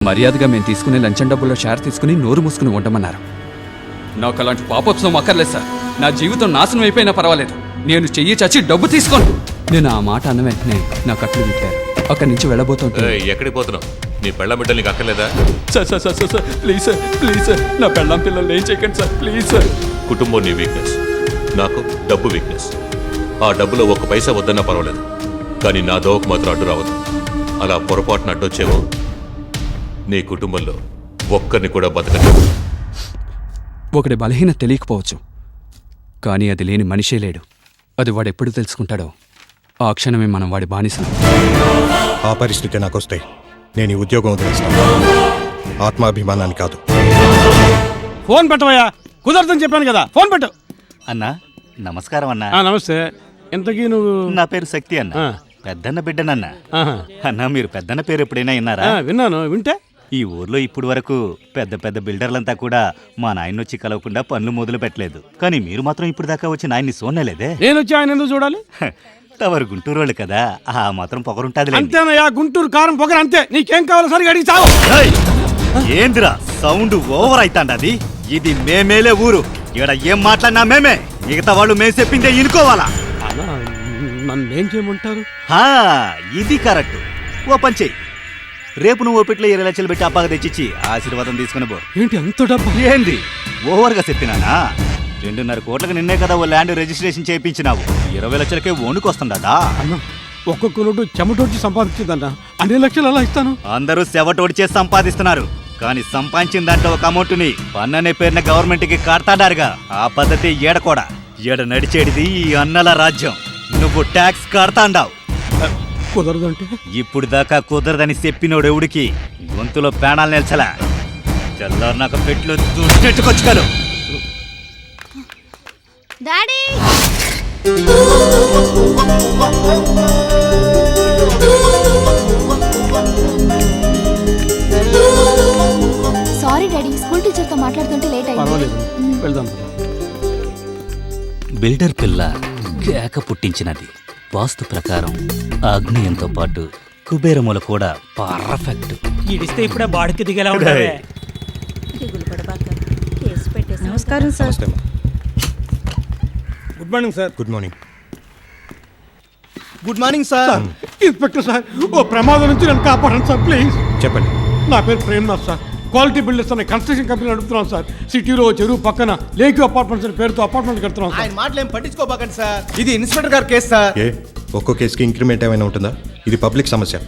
మర్యాదగా మేము తీసుకునే లంచం డబ్బుల్లో షేర్ తీసుకుని నోరు మూసుకుని ఉండమన్నారు. నాకు అలాంటి పాపప్సం అక్కర్లేదు సార్. నా జీవితం నాశనం అయిపోయినా పర్వాలేదు, నేను చెయ్యి చచ్చి డబ్బు తీసుకోను. నేను ఆ మాట అన్న వెంటనే నా కట్లు విప్పారు. అక్కడి నుంచి వెళ్ళబోతుంటే ఎక్కడికి పోతున్నావు? నీ పెళ్ళం బిడ్డలు నీకు అక్కర్లేదా? Sir sir sir sir please sir, please sir, నా పెళ్ళాం పిల్లలు ఏం చేయకండి సార్, ప్లీజ్ సార్. కుటుంబం నీ వీక్నెస్, నాకు డబ్బు వీక్నెస్. ఆ డబ్బులో ఒక్క పైసా వద్దన్నా పర్వాలేదు, కానీ నా దోవకు మాత్రం అడ్డు రావద్దు. అలా పొరపాటున అడ్డొచ్చేమో నీ కుటుంబంలో ఒక్కరిని కూడా బతకదు. ఒకటి బలహీన తెలియకపోవచ్చు, కానీ అది లేని మనిషే లేడు. అది వాడెప్పుడు తెలుసుకుంటాడో ఆ క్షణమే మనం వాడి బానిసం. ఆ పరిస్థితి నాకొస్తే నేను ఈ ఉద్యోగం వదిలేస్తాను, ఆత్మాభిమానాన్ని కాదు. ఫోన్ పెట్టవయ్యా, కుదరదని చెప్పాను కదా, ఫోన్ పెట్టు. అన్నా నమస్కారం అన్నా. నమస్తే. ఇంతకీ నువ్వు? నా పేరు శక్తి అన్న, పెద్దన్న బిడ్డనన్నా. అన్నా మీరు పెద్దన్న పేరు ఎప్పుడైనా విన్నారా? విన్నాను. వింటే ఈ ఊర్లో ఇప్పుడు వరకు పెద్ద పెద్ద బిల్డర్లంతా కూడా మా నాయన వచ్చి కలవకుండా పనులు మొదలు పెట్టలేదు, కానీ మీరు మాత్రం ఇప్పుడు దాకా వచ్చి నాయన్ని సోనలేదే. నేను వచ్చి ఆయన ఎందుకు చూడాలి? తవరు గుంటూరు వాళ్ళు కదా, ఆ మాత్రం పొగరుంటాది. అంతేనయ్యా, గుంటూరు కారం పొగరు అంతే. నీకేం కావాలో సరిగా అడిగి చావు. ఏంద్రా సౌండ్ ఓవర్ అయితాండది? ఇది మేమేలే ఊరు, ఇక్కడ ఏం మాట్లాడినా మేమే, మిగతా వాళ్ళు మేము చెప్పిందే ఇనుకోవాలా? నన్ను ఏం చేయమంటారు? ఇది కరెక్ట్. ఓ పని చెయ్యి, రేపు నువ్వు ఓపిట్లో 20 లక్షలు పెట్టి అబ్బాగా తెచ్చిచ్చి ఆశీర్వాదం తీసుకుని పో. ఏంటి అంత డబ్బా? ఏంది ఓవర్గా చెప్పినానా? 2.5 కోట్లకు నిన్నే కదా ఓ ల్యాండ్ రిజిస్ట్రేషన్ చేయించినావు, 20 లక్షలకే ఓనుకొస్తుందా? అన్న, ఒక్కొక్క నోటు చెమటోడ్చి సంపాదించిందన్న, అన్ని లక్షలు ఎలా ఇస్తాను? అందరూ చెవటోడిచే సంపాదిస్తున్నారు, కానీ సంపాదించిన దాంట్లో ఒక అమౌంట్ని పన్ననే పేరున గవర్నమెంట్కి కడతాడారుగా. ఆ పద్ధతి ఏడకోడా, ఏడ నడిచేడిది ఈ అన్నల రాజ్యం. నువ్వు ట్యాక్స్ కడతాండావు. కుదరదంటే? ఇప్పుడు దాకా కుదరదని చెప్పినోడెవుడికి గొంతులో ప్రాణాలు నిల్చలా. చల్లారు నాకు పెట్లు దుట్టెట్టుకొచ్చుకోను. డాడీ సారీ డాడీ, స్కూల్ టీచర్తో మాట్లాడుతుంటే లేట్ అయింది. పర్వాలేదు, వెళ్దాం. బిల్డర్ పిల్ల కేక పుట్టించినది. వాస్తు ప్రకారం ఆగ్నేయంతో పాటు కుబేరముల కూడా పర్ఫెక్ట్. ఇడిస్తే ఇప్పుడే బాడికి దిగేలా ఉంటావే. నమస్కారం సార్. నమస్తే. Good morning sir. Good morning. Good morning sir. Inspector sir, ఓ ప్రమాదం నుంచి నన్ను కాపాడండి సార్, ప్లీజ్. చెప్పండి. నా పేరు ప్రేమ్నాథ్ సార్, క్వాలిటీ బిల్డర్స్ అనే కన్స్ట్రక్షన్ కంపెనీ నడుపుతున్నాం సార్. సిటీలో చెరువు పక్కన లేక్ అపార్ట్మెంట్స్ అనే పేరుతో అపార్ట్మెంట్ కడుతున్నాం సార్. ఆయన మాటలు ఏం పట్టించుకోబాకండి సార్, ఇది ఇన్స్పెక్టర్ గారి కేసు సార్. ఒక్కో కేసుకి ఇంక్రిమెంట్ ఏమైనా ఉంటుందా? ఇది పబ్లిక్ సమస్య.